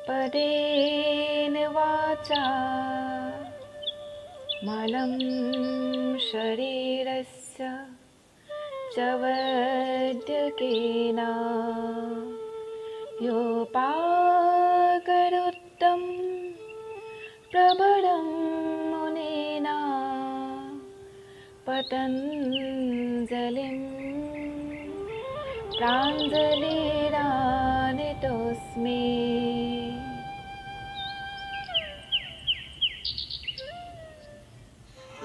पदेन वाचा मलं शरीरस्य च वैद्यकेन योपाकरोत्तं प्रबलं मुनेन पतञ्जलिं प्राञ्जलिरानितोऽस्मि।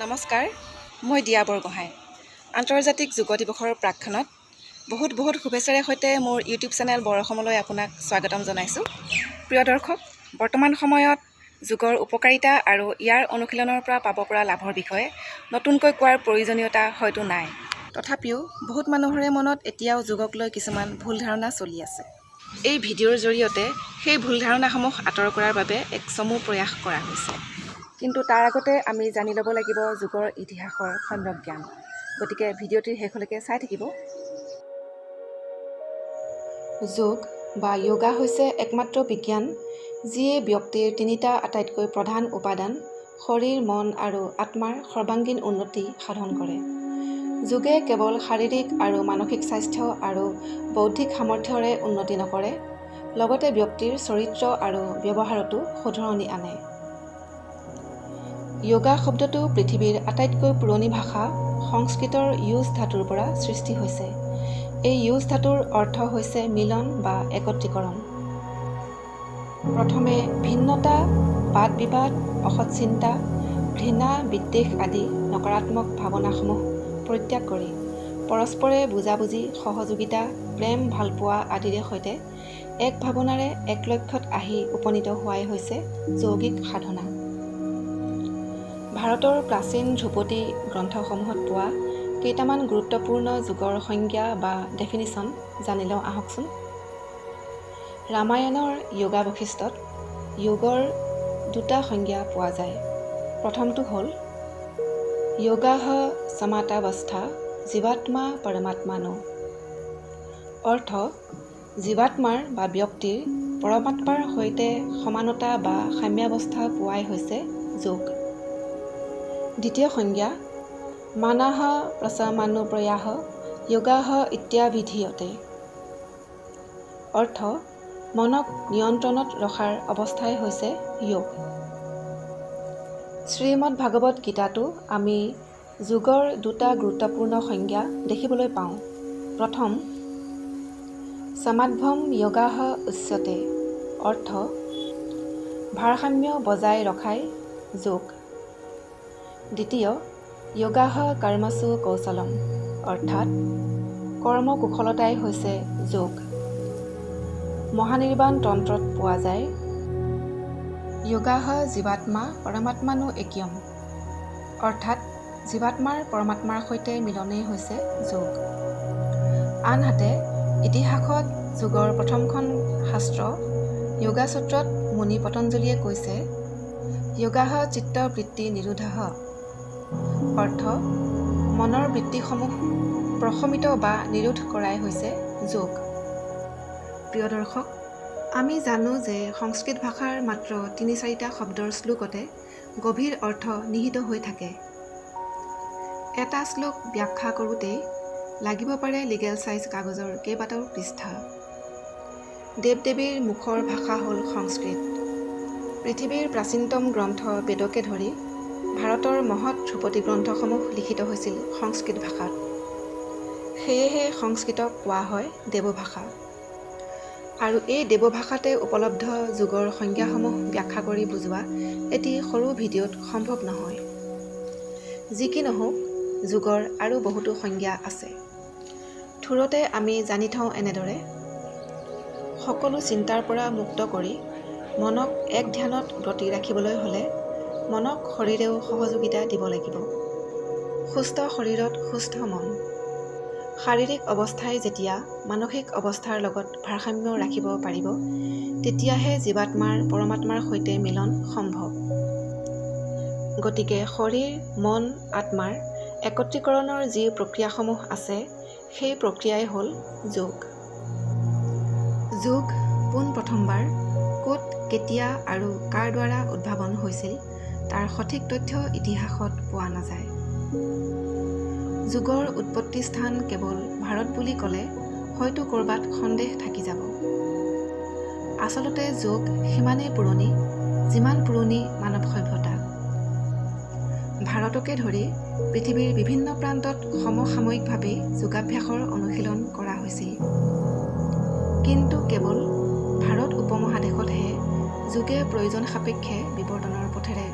নমস্কাৰ, মই দিয়া বৰগোহাঁই। আন্তৰ্জাতিক যোগ দিৱসৰ প্ৰাক্ষণত বহুত শুভেচ্ছাৰে সৈতে মোৰ ইউটিউব চেনেল বৰঅসমলৈ আপোনাক স্বাগতম জনাইছোঁ। প্ৰিয় দৰ্শক, বৰ্তমান সময়ত যোগৰ উপকাৰিতা আৰু ইয়াৰ অনুশীলনৰ পৰা পাব পৰা লাভৰ বিষয়ে নতুনকৈ কোৱাৰ প্ৰয়োজনীয়তা হয়তো নাই। তথাপিও বহুত মানুহৰে মনত এতিয়াও যোগক লৈ কিছুমান ভুল ধাৰণা চলি আছে। এই ভিডিঅ'ৰ জৰিয়তে সেই ভুল ধাৰণাসমূহ আঁতৰ কৰাৰ বাবে এক চমু প্ৰয়াস কৰা হৈছে। কিন্তু তাৰ আগতে আমি জানি ল'ব লাগিব যোগৰ ইতিহাসৰ সম্যক জ্ঞান। গতিকে ভিডিঅ'টিৰ শেষলৈকে চাই থাকিব। যোগ বা য়োগা হৈছে একমাত্ৰ বিজ্ঞান যিয়ে ব্যক্তিৰ তিনিটা আটাইতকৈ প্ৰধান উপাদান শৰীৰ, মন আৰু আত্মাৰ সৰ্বাংগীন উন্নতি সাধন কৰে। যোগে কেৱল শাৰীৰিক আৰু মানসিক স্বাস্থ্য আৰু বৌদ্ধিক সামৰ্থ্যৰে উন্নতি নকৰে, লগতে ব্যক্তিৰ চৰিত্ৰ আৰু ব্যৱহাৰতো শুধৰণি আনে। য়োগা শব্দটো পৃথিৱীৰ আটাইতকৈ পুৰণি ভাষা সংস্কৃতৰ ইউজ ধাতুৰ পৰা সৃষ্টি হৈছে। এই ইউজ ধাতুৰ অৰ্থ হৈছে মিলন বা একত্ৰীকৰণ। প্ৰথমে ভিন্নতা, বাদ বিবাদ, অসৎ চিন্তা, ঘৃণা, বিদ্বেষ আদি নকাৰাত্মক ভাৱনাসমূহ পৰিত্যাগ কৰি পৰস্পৰে বুজাবুজি, সহযোগিতা, প্ৰেম, ভালপোৱা আদিৰে সৈতে এক ভাৱনাৰে এক লক্ষ্যত আহি উপনীত হোৱাই হৈছে যৌগিক সাধনা। ভাৰতৰ প্ৰাচীন ধ্ৰুপদী গ্ৰন্থসমূহত পোৱা কেইটামান গুৰুত্বপূৰ্ণ যোগৰ সংজ্ঞা বা ডেফিনিশ্যন জানি লওঁ আহকচোন। ৰামায়ণৰ য়োগা বৈশিষ্ট্যত যোগৰ দুটা সংজ্ঞা পোৱা যায়। প্ৰথমটো হ'ল য়োগাহ সমাতাৱস্থা জীৱাত্মা পৰমাত্মানো। অৰ্থ জীৱাত্মাৰ বা ব্যক্তিৰ পৰমাত্মাৰ সৈতে সমানতা বা সাম্যাৱস্থা পোৱাই হৈছে যোগ। দ্বিতীয় সংজ্ঞা মানাহ প্ৰশমানুপ্ৰয়াহ য়োগাহ ইত্যাভিধীয়তে। অৰ্থ মনক নিয়ন্ত্ৰণত ৰখাৰ অৱস্থাই হৈছে যোগ। শ্ৰীমদ ভাগৱত গীতাতো আমি যোগৰ দুটা গুৰুত্বপূৰ্ণ সংজ্ঞা দেখিবলৈ পাওঁ। প্ৰথম সমাধ্বম য়োগাহ উচ্যতে। অৰ্থ ভাৰসাম্য বজাই ৰখাই যোগ। দ্বিতীয় য়োগাহ কৰ্মসু কৌশলম। অৰ্থাৎ কৰ্ম কুশলতাই হৈছে যোগ। মহানিৰ্বাণ তন্ত্ৰত পোৱা যায় য়োগাহ জীৱাত্মা পৰমাত্মানো একীয়ম। অৰ্থাৎ জীৱাত্মাৰ পৰমাত্মাৰ সৈতে মিলনেই হৈছে যোগ। আনহাতে ইতিহাসত যোগৰ প্ৰথমখন শাস্ত্ৰ য়োগাসূত্ৰত মুনি পতঞ্জলীয়ে কৈছে য়োগাহ চিত্তবৃত্তি নিৰোধঃ। অৰ্থ মনৰ বৃত্তিসমূহ প্ৰশমিত বা নিৰোধ কৰাই হৈছে যোগ। প্ৰিয় দৰ্শক, আমি জানো যে সংস্কৃত ভাষাৰ মাত্ৰ ৩-৪টা শব্দৰ শ্লোকতে গভীৰ অৰ্থ নিহিত হৈ থাকে। এটা শ্লোক ব্যাখ্যা কৰোঁতেই লাগিব পাৰে লিগেল চাইজ কাগজৰ কেইবাটাও পৃষ্ঠা। দেৱ দেৱীৰ মুখৰ ভাষা হ'ল সংস্কৃত। পৃথিৱীৰ প্ৰাচীনতম গ্ৰন্থ বেদকে ধৰি ভাৰতৰ মহৎ ধ্ৰুপদী গ্ৰন্থসমূহ লিখিত হৈছিল সংস্কৃত ভাষাত। সেয়েহে সংস্কৃতক কোৱা হয় দেৱভাষা। আৰু এই দেৱভাষাতে উপলব্ধ যোগৰ সংজ্ঞাসমূহ ব্যাখ্যা কৰি বুজোৱা এটি সৰু ভিডিঅ'ত সম্ভৱ নহয়। যি কি নহওক, যোগৰ আৰু বহুতো সংজ্ঞা আছে। থোৰতে আমি জানি থওঁ এনেদৰে সকলো চিন্তাৰ পৰা মুক্ত কৰি মনক এক ধ্যানত ব্ৰতি ৰাখিবলৈ হ'লে মনক শৰীৰেও সহযোগিতা দিব লাগিব। সুস্থ শৰীৰত সুস্থ মন। শাৰীৰিক অৱস্থাই যেতিয়া মানসিক অৱস্থাৰ লগত ভাৰসাম্য ৰাখিব পাৰিব, তেতিয়াহে জীৱাত্মাৰ পৰমাত্মাৰ সৈতে মিলন সম্ভৱ। গতিকে শৰীৰ, মন, আত্মাৰ একত্ৰীকৰণৰ যি প্ৰক্ৰিয়াসমূহ আছে, সেই প্ৰক্ৰিয়াই হ'ল যোগ। যোগ পোনপ্ৰথমবাৰ ক'ত কেতিয়া আৰু কাৰ দ্বাৰা উদ্ভাৱন হৈছিল তাৰ সঠিক তথ্য ইতিহাসত পোৱা নাযায়। যোগৰ উৎপত্তি স্থান কেৱল ভাৰত বুলি ক'লে হয়তো ক'ৰবাত সন্দেহ থাকি যাব। আচলতে যোগ সিমানেই পুৰণি যিমান পুৰণি মানৱ সভ্যতা। ভাৰতকে ধৰি পৃথিৱীৰ বিভিন্ন প্ৰান্তত সমসাময়িকভাৱে যোগাভ্যাসৰ অনুশীলন কৰা হৈছিল। কিন্তু কেৱল ভাৰত উপমহাদেশতহে যোগে প্ৰয়োজন সাপেক্ষে বিৱৰ্তনৰ পথেৰে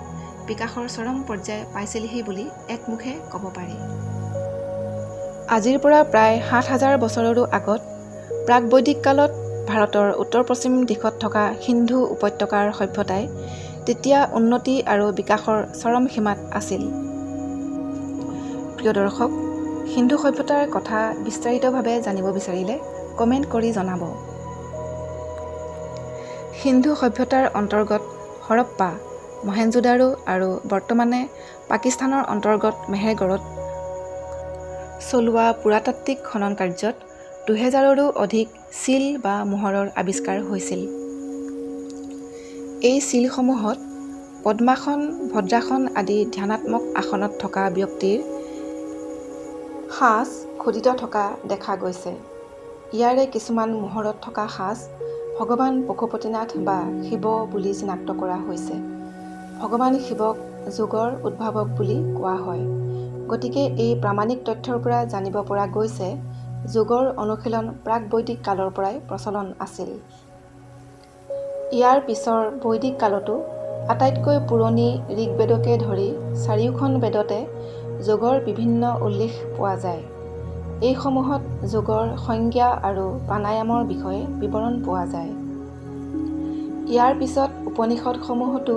বিকাশৰ চৰম পৰ্যায় পাইছিলহি বুলি একমুখে ক'ব পাৰি। আজিৰ পৰা প্ৰায় ৭,০০০ বছৰৰো আগত প্ৰাক-বৈদিক কালত ভাৰতৰ উত্তৰ-পশ্চিম দিশত থকা সিন্ধু উপত্যকাৰ সভ্যতাই তেতিয়া উন্নতি আৰু বিকাশৰ চৰম সীমাত আছিল। প্ৰিয় দৰ্শক, সিন্ধু সভ্যতাৰ কথা বিস্তাৰিতভাৱে জানিব বিচাৰিলে কমেণ্ট কৰি জনাব। সিন্ধু সভ্যতাৰ অন্তৰ্গত হৰপ্পা, মহেঞ্জোদাৰো আৰু বৰ্তমানে পাকিস্তানৰ অন্তৰ্গত মেহেৰগড়ত চলোৱা পুৰাতাত্ত্বিক খনন কাৰ্যত ২০০০ৰো অধিক চিল বা মোহৰৰ আৱিষ্কাৰ হৈছিল। এই চিলসমূহত পদ্মাসন, ভদ্ৰাসন আদি ধ্যানাত্মক আসনত থকা ব্যক্তিৰ সাঁচ খোদিত থকা দেখা গৈছে। ইয়াৰে কিছুমান মোহৰত থকা সাঁচ ভগৱান পশুপতিনাথ বা শিৱ বুলি চিনাক্ত কৰা হৈছে। ভগৱান শিৱক যোগৰ উদ্ভাৱক বুলি কোৱা হয়। গতিকে এই প্ৰামাণিক তথ্যৰ পৰা জানিব পৰা গৈছে যোগৰ অনুশীলন প্ৰাক-বৈদিক কালৰ পৰাই প্ৰচলন আছিল। ইয়াৰ পিছৰ বৈদিক কালতো আটাইতকৈ পুৰণি ঋগ্বেদকে ধৰি চাৰিওখন বেদতে যোগৰ বিভিন্ন উল্লেখ পোৱা যায়। এইসমূহত যোগৰ সংজ্ঞা আৰু প্ৰাণায়ামৰ বিষয়ে বিৱৰণ পোৱা যায়। ইয়াৰ পিছত উপনিষদসমূহতো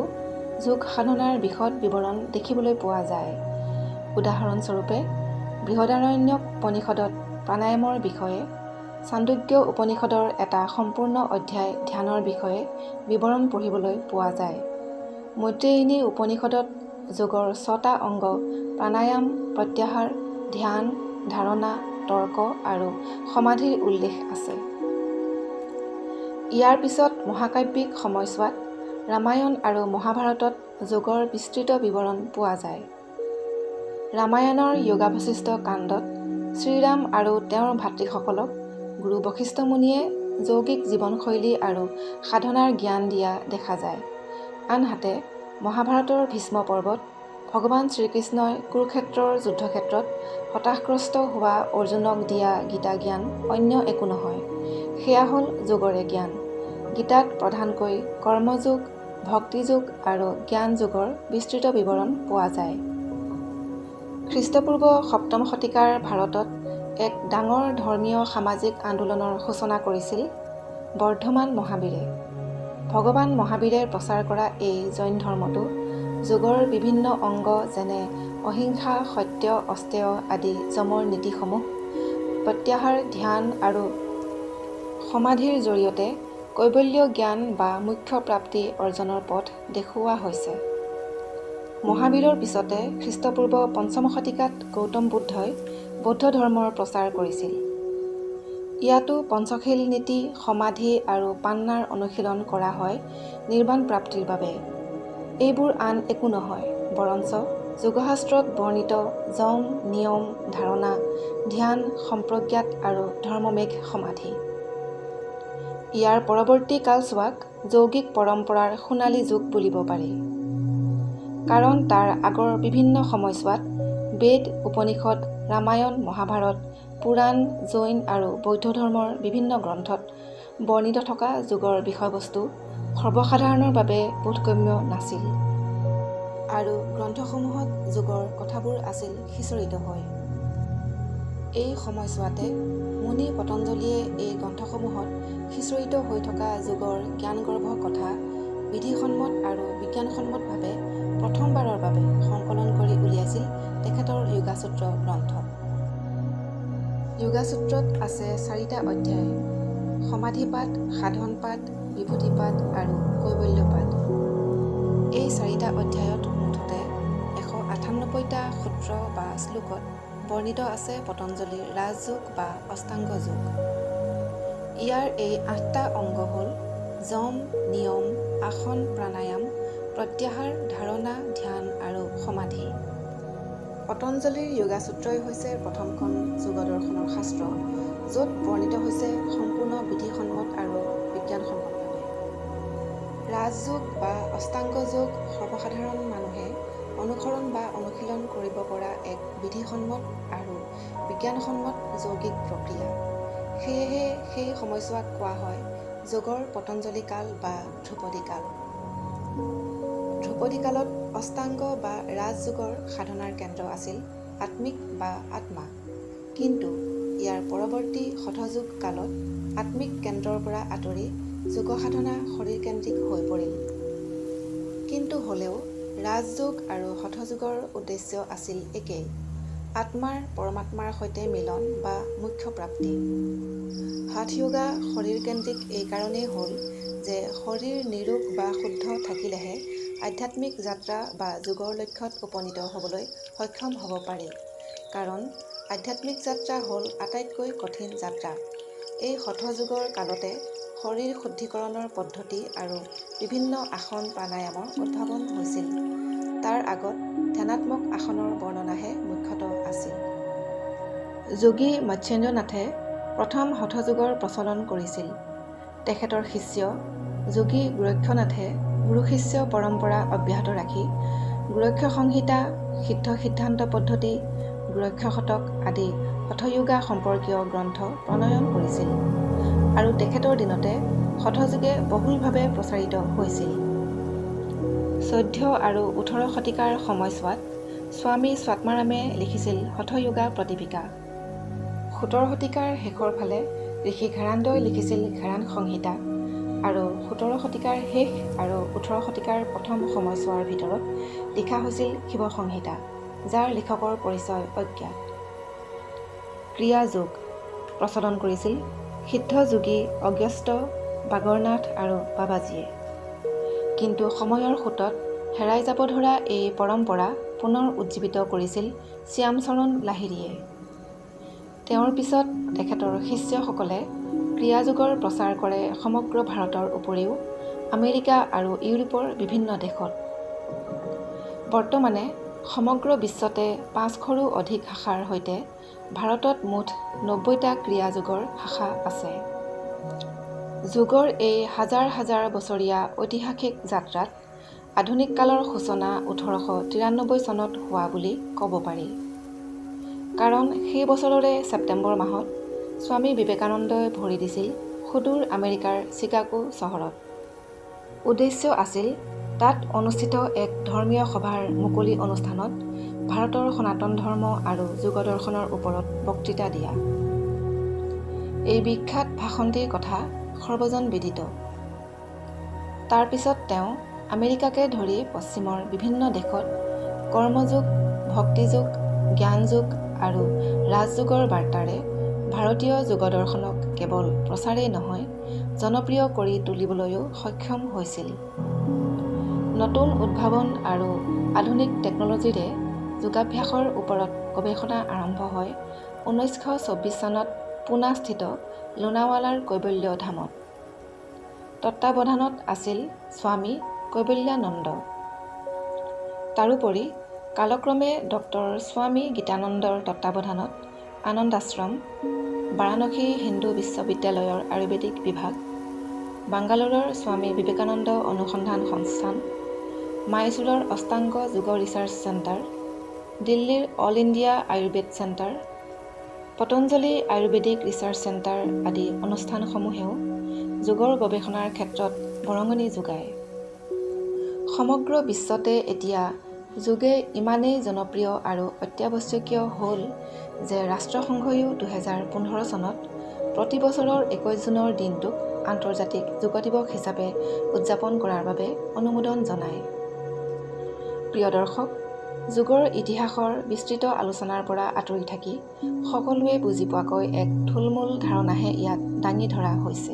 যোগ সাধনাৰ বিশদ বিৱৰণ দেখিবলৈ পোৱা যায়। উদাহৰণস্বৰূপে বৃহদাৰণ্যক উপনিষদত প্ৰাণায়ামৰ বিষয়ে, ছান্দোগ্য উপনিষদৰ এটা সম্পূৰ্ণ অধ্যায় ধ্যানৰ বিষয়ে বিৱৰণ পঢ়িবলৈ পোৱা যায়। মৈত্ৰেয়িনী উপনিষদত যোগৰ ৬টা অংগ প্ৰাণায়াম, প্ৰত্যাহাৰ, ধ্যান, ধাৰণা, তৰ্ক আৰু সমাধিৰ উল্লেখ আছে। ইয়াৰ পিছত মহাকাব্যিক সময়ছোৱাত ৰামায়ণ আৰু মহাভাৰতত যোগৰ বিস্তৃত বিৱৰণ পোৱা যায়। ৰামায়ণৰ যোগাবশিষ্ট কাণ্ডত শ্ৰীৰাম আৰু তেওঁৰ ভাতৃসকলক গুৰু বশিষ্ঠ মুনিয়ে যৌগিক জীৱনশৈলী আৰু সাধনাৰ জ্ঞান দিয়া দেখা যায়। আনহাতে মহাভাৰতৰ ভীষ্ম পৰ্বত ভগৱান শ্ৰীকৃষ্ণই কুৰুক্ষেত্ৰৰ যুদ্ধক্ষেত্ৰত হতাশগ্ৰস্ত হোৱা অৰ্জুনক দিয়া গীতা জ্ঞান অন্য একো নহয়, সেয়া হ'ল যোগৰে জ্ঞান। গীতাত প্ৰধানকৈ কৰ্মযোগ, ভক্তিযোগ আৰু জ্ঞান যোগৰ বিস্তৃত বিৱৰণ পোৱা যায়। খ্ৰীষ্টপূৰ্ব ৭ম শতিকাৰ ভাৰতত এক ডাঙৰ ধৰ্মীয় সামাজিক আন্দোলনৰ সূচনা কৰিছিল বৰ্ধমান মহাবীৰে। ভগৱান মহাবীৰে প্ৰচাৰ কৰা এই জৈন ধৰ্মটো যোগৰ বিভিন্ন অংগ যেনে অহিংসা, সত্য, অস্তেয় আদি যমৰ নীতিসমূহ প্ৰত্যাহাৰ, ধ্যান আৰু সমাধিৰ জৰিয়তে কৈবল্য জ্ঞান বা মোক্ষ প্ৰাপ্তি অৰ্জনৰ পথ দেখুওৱা হৈছে। মহাবীৰৰ পিছতে খ্ৰীষ্টপূৰ্ব ৫ম শতিকাত গৌতম বুদ্ধই বৌদ্ধ ধৰ্মৰ প্ৰচাৰ কৰিছিল। ইয়াতো পঞ্চশীল নীতি, সমাধি আৰু পান্নাৰ অনুশীলন কৰা হয় নিৰ্বাণ প্ৰাপ্তিৰ বাবে। এইবোৰ আন একো নহয়, বৰঞ্চ যোগশাস্ত্ৰত বৰ্ণিত যম, নিয়ম, ধাৰণা, ধ্যান, সম্প্ৰজ্ঞাত আৰু ধৰ্মমেঘ সমাধি। ইয়াৰ পৰৱৰ্তী কালছোৱাক যৌগিক পৰম্পৰাৰ সোণালী যুগ বুলিব পাৰি। কাৰণ তাৰ আগৰ বিভিন্ন সময়ছোৱাত বেদ, উপনিষদ, ৰামায়ণ, মহাভাৰত, পুৰাণ, জৈন আৰু বৌদ্ধ ধৰ্মৰ বিভিন্ন গ্ৰন্থত বৰ্ণিত থকা যোগৰ বিষয়বস্তু সৰ্বসাধাৰণৰ বাবে বোধগম্য নাছিল আৰু গ্ৰন্থসমূহত যোগৰ কথাবোৰ আছিল সিঁচৰিত হৈ। এই সময়ছোৱাতে মুনি পতঞ্জলীয়ে এই গ্ৰন্থসমূহত সিঁচৰিত হৈ থকা যোগৰ জ্ঞানগৰ্ভ কথা বিধিসন্মত আৰু বিজ্ঞানসন্মতভাৱে প্ৰথমবাৰৰ বাবে সংকলন কৰি উলিয়াইছিল তেখেতৰ যোগাসূত্ৰ গ্ৰন্থত। যোগাসূত্ৰত আছে ৪টা অধ্যায়: সমাধিপাঠ, সাধনপাঠ, বিভূতিপাঠ আৰু কৈবল্যপাঠ। এই ৪টা অধ্যায়ত মুঠতে ১৯৮টা সূত্ৰ বা শ্লোকত বৰ্ণিত আছে পতঞ্জলীৰ ৰাজযোগ বা অষ্টাংগ যোগ। ইয়াৰ এই ৮টা অংগ হ'ল যম, নিয়ম, আসন, প্ৰাণায়াম, প্ৰত্যাহাৰ, ধাৰণা, ধ্যান আৰু সমাধি। পতঞ্জলীৰ যোগাসূত্ৰই হৈছে প্ৰথমখন যোগ দৰ্শনৰ শাস্ত্ৰ, য'ত বৰ্ণিত হৈছে সম্পূৰ্ণ বিধিসন্মত আৰু বিজ্ঞানসন্মতভাৱে। ৰাজযোগ বা অষ্টাংগ যোগ সৰ্বসাধাৰণ মানুহে অনুসৰণ বা অনুশীলন কৰিব পৰা এক বিধিসন্মত আৰু বিজ্ঞানসন্মত যৌগিক প্ৰক্ৰিয়া। সেয়েহে সেই সময়ছোৱাক কোৱা হয় যোগৰ পতঞ্জলী কাল বা ধ্ৰুপদী কাল। ধ্ৰুপদী কালত অষ্টাংগ বা ৰাজযোগৰ সাধনাৰ কেন্দ্ৰ আছিল আত্মিক বা আত্মা, কিন্তু ইয়াৰ পৰৱৰ্তী হঠযোগ কালত আত্মিক কেন্দ্ৰৰ পৰা আঁতৰি যোগ সাধনা শৰীৰকেন্দ্ৰিক হৈ পৰিল। কিন্তু হ'লেও ৰাজযোগ আৰু হঠযোগৰ উদ্দেশ্য আছিল একেই, আত্মাৰ পৰমাত্মাৰ সৈতে মিলন বা মোক্ষ প্ৰাপ্তি। হঠ য়োগা শৰীৰকেন্দ্ৰিক এই কাৰণেই হ'ল যে শৰীৰ নিৰোগ বা শুদ্ধ থাকিলেহে আধ্যাত্মিক যাত্ৰা বা যোগৰ লক্ষ্যত উপনীত হ'বলৈ সক্ষম হ'ব পাৰি, কাৰণ আধ্যাত্মিক যাত্ৰা হ'ল আটাইতকৈ কঠিন যাত্ৰা। এই হঠযোগৰ কালতে শৰীৰ শুদ্ধিকৰণৰ পদ্ধতি আৰু বিভিন্ন আসন প্ৰাণায়ামৰ উদ্ভাৱন হৈছিল। তাৰ আগত ধ্যানাত্মক আসনৰ বৰ্ণনাহে মুখ্যতঃ আছিল। যোগী মৎস্যেন্দ্ৰনাথে প্ৰথম হঠযোগৰ প্ৰচলন কৰিছিল। তেখেতৰ শিষ্য যোগী গোৰক্ষনাথে গুৰু-শিষ্য পৰম্পৰা অব্যাহত ৰাখি গোৰক্ষ সংহিতা, সিদ্ধ সিদ্ধান্ত পদ্ধতি, গোৰক্ষ শতক আদি হঠয়োগা সম্পৰ্কীয় গ্ৰন্থ প্ৰণয়ন কৰিছিল আৰু তেখেতৰ দিনতে হঠযোগে বহুলভাৱে প্ৰচাৰিত হৈছিল। 14 আৰু 18 শতিকাৰ সময়ছোৱাত স্বামী স্বাত্মাৰামে লিখিছিল হঠয়োগা প্ৰতিপিকা। 17 শতিকাৰ শেষৰ ফালে ঋষি ঘেৰান্দই লিখিছিল ঘেৰান সংহিতা আৰু 17 শতিকাৰ শেষ আৰু 18 শতিকাৰ প্ৰথম সময়ছোৱাৰ ভিতৰত লিখা হৈছিল শিৱ সংহিতা, যাৰ লিখকৰ পৰিচয় অজ্ঞাত। ক্ৰিয়া যোগ প্ৰচলন কৰিছিল সিদ্ধযোগী অগস্ত্য, বাগৰনাথ আৰু বাবাজীয়ে। কিন্তু সময়ৰ সোঁতত হেৰাই যাব ধৰা এই পৰম্পৰা পুনৰ উজ্জীৱিত কৰিছিল শ্যামচৰণ লাহিৰীয়ে। তেওঁৰ পিছত তেখেতৰ শিষ্যসকলে ক্ৰিয়াযোগৰ প্ৰচাৰ কৰে সমগ্ৰ ভাৰতৰ উপৰিও আমেৰিকা আৰু ইউৰোপৰ বিভিন্ন দেশত। বৰ্তমানে সমগ্ৰ বিশ্বতে 500ৰো অধিক শাখাৰ সৈতে ভাৰতত মুঠ 90টা ক্ৰিয়াযোগৰ শাখা আছে। যোগৰ এই হাজাৰ হাজাৰ বছৰীয়া ঐতিহাসিক যাত্ৰাত আধুনিক কালৰ সূচনা 1893 চনত হোৱা বুলি ক'ব পাৰি। কাৰণ সেই বছৰৰে ছেপ্টেম্বৰ মাহত স্বামী বিবেকানন্দই ভৰি দিছিল সুদূৰ আমেৰিকাৰ চিকাগো চহৰত। উদ্দেশ্য আছিল তাত অনুষ্ঠিত এক ধৰ্মীয় সভাৰ মুকলি অনুষ্ঠানত ভাৰতৰ সনাতন ধৰ্ম আৰু যোগ দৰ্শনৰ ওপৰত বক্তৃতা দিয়া। এই বিখ্যাত ভাষণটিৰ কথা সৰ্বজন বিদিত। তাৰ পিছত তেওঁ আমেৰিকাকে ধৰি পশ্চিমৰ বিভিন্ন দেশত কৰ্মযোগ, ভক্তিযোগ, জ্ঞানযোগ আৰু ৰাজযোগৰ বাৰ্তাৰে ভাৰতীয় যোগ দৰ্শনক কেৱল প্ৰচাৰেই নহয়, জনপ্ৰিয় কৰি তুলিবলৈও সক্ষম হৈছিল। নতুন উদ্ভাৱন আৰু আধুনিক টেকন'লজিৰে যোগাভ্যাসৰ ওপৰত গৱেষণা আৰম্ভ হয় 1924 চনত পুনাস্থিত লোনাৱালাৰ কৈবল্য ধামত। তত্ত্বাৱধানত আছিল স্বামী কৈবল্যানন্দ। তাৰোপৰি কালক্ৰমে ডক্টৰ স্বামী গীতানন্দৰ তত্ত্বাৱধানত আনন্দাশ্ৰম, বাৰাণসী হিন্দু বিশ্ববিদ্যালয়ৰ আয়ুৰ্বেদিক বিভাগ, বাংগালোৰৰ স্বামী বিবেকানন্দ অনুসন্ধান সংস্থান, মাইচুৰৰ অষ্টাংগ যোগ ৰিচাৰ্চ চেণ্টাৰ, দিল্লীৰ all India Ayurveda centre, Patanjali Ayurvedic research centre আদি অনুষ্ঠানসমূহেও যোগৰ গৱেষণাৰ ক্ষেত্ৰত বৰঙণি যোগায়। সমগ্ৰ বিশ্বতে এতিয়া যোগে ইমানেই জনপ্ৰিয় আৰু অত্যাৱশ্যকীয় হ'ল যে ৰাষ্ট্ৰসংঘয়ো 2015 চনত প্ৰতি বছৰৰ 21 জুনৰ দিনটোক আন্তৰ্জাতিক যোগ দিৱস হিচাপে উদযাপন কৰাৰ বাবে অনুমোদন জনায়। প্ৰিয় দৰ্শক, যোগৰ ইতিহাসৰ বিস্তৃত আলোচনাৰ পৰা আঁতৰি থাকি সকলোৱে বুজি পোৱাকৈ এক থুলমূল ধাৰণাহে ইয়াত দাঙি ধৰা হৈছে।